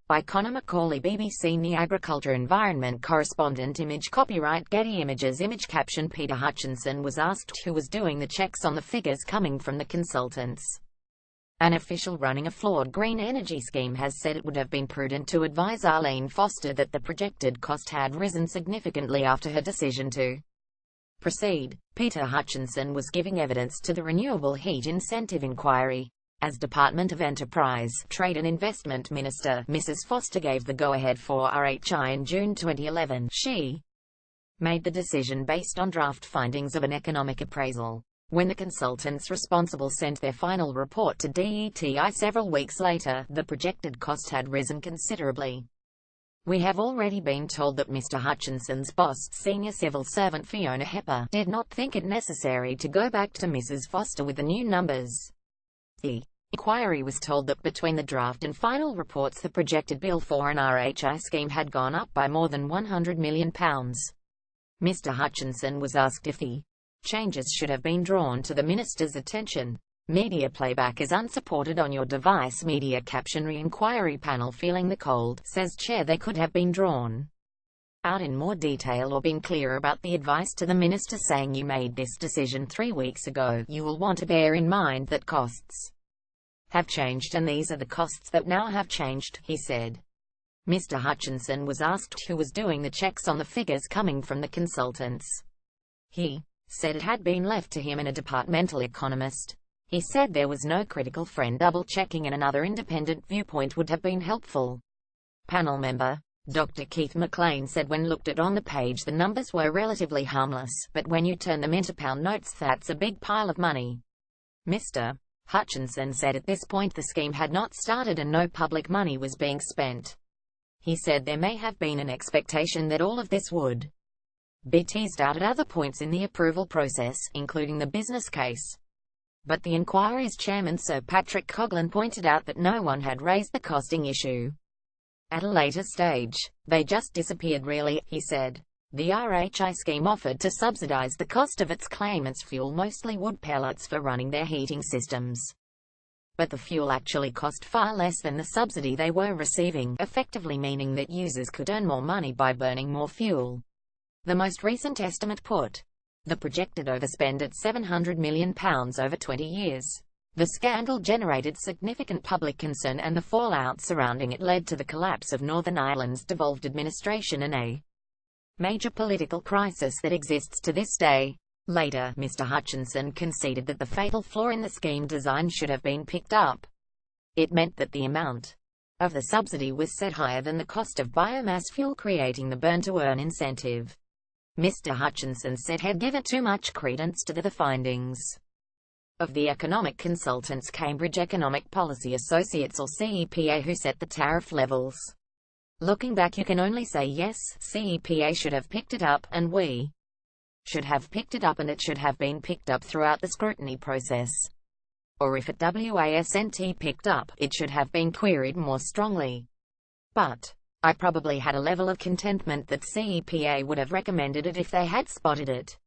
By Connor Macaulay, BBC The Agriculture Environment Correspondent. Image copyright Getty Images. Image caption Peter Hutchinson was asked who was doing the checks on the figures coming from the consultants. An official running a flawed green energy scheme has said it would have been prudent to advise Arlene Foster that the projected cost had risen significantly after her decision to proceed. Peter Hutchinson was giving evidence to the Renewable Heat Incentive Inquiry. As Department of Enterprise, Trade and Investment Minister, Mrs. Foster gave the go-ahead for RHI in June 2011. She made the decision based on draft findings of an economic appraisal. When the consultants responsible sent their final report to DETI several weeks later, the projected cost had risen considerably. We have already been told that Mr. Hutchinson's boss, senior civil servant Fiona Hepper, did not think it necessary to go back to Mrs. Foster with the new numbers. The inquiry was told that between the draft and final reports the projected bill for an RHI scheme had gone up by more than £100 million. Mr. Hutchinson was asked if the changes should have been drawn to the minister's attention. Media playback is unsupported on your device. Media caption Re-inquiry panel feeling the cold, says chair they could have been drawn out in more detail or been clearer about the advice to the minister, saying you made this decision 3 weeks ago. You will want to bear in mind that costs have changed and these are the costs that now have changed, he said. Mr. Hutchinson was asked who was doing the checks on the figures coming from the consultants. He said it had been left to him and a departmental economist. He said there was no critical friend double-checking and another independent viewpoint would have been helpful. Panel member Dr. Keith McLean said when looked at on the page the numbers were relatively harmless, but when you turn them into pound notes that's a big pile of money. Mr. Hutchinson said at this point the scheme had not started and no public money was being spent. He said there may have been an expectation that all of this would be teased out at other points in the approval process, including the business case. But the inquiry's chairman Sir Patrick Coghlan pointed out that no one had raised the costing issue at a later stage. They just disappeared really, he said. The RHI scheme offered to subsidize the cost of its claimants' fuel, mostly wood pellets, for running their heating systems. But the fuel actually cost far less than the subsidy they were receiving, effectively meaning that users could earn more money by burning more fuel. The most recent estimate put the projected overspend at £700 million over 20 years. The scandal generated significant public concern and the fallout surrounding it led to the collapse of Northern Ireland's devolved administration and a major political crisis that exists to this day. Later, Mr. Hutchinson conceded that the fatal flaw in the scheme design should have been picked up. It meant that the amount of the subsidy was set higher than the cost of biomass fuel, creating the burn-to-earn incentive. Mr. Hutchinson said had given too much credence to the findings of the economic consultants Cambridge Economic Policy Associates or CEPA, who set the tariff levels. Looking back you can only say yes, CEPA should have picked it up, and we should have picked it up, and it should have been picked up throughout the scrutiny process. Or if it wasn't picked up, it should have been queried more strongly. But I probably had a level of contentment that CEPA would have recommended it if they had spotted it.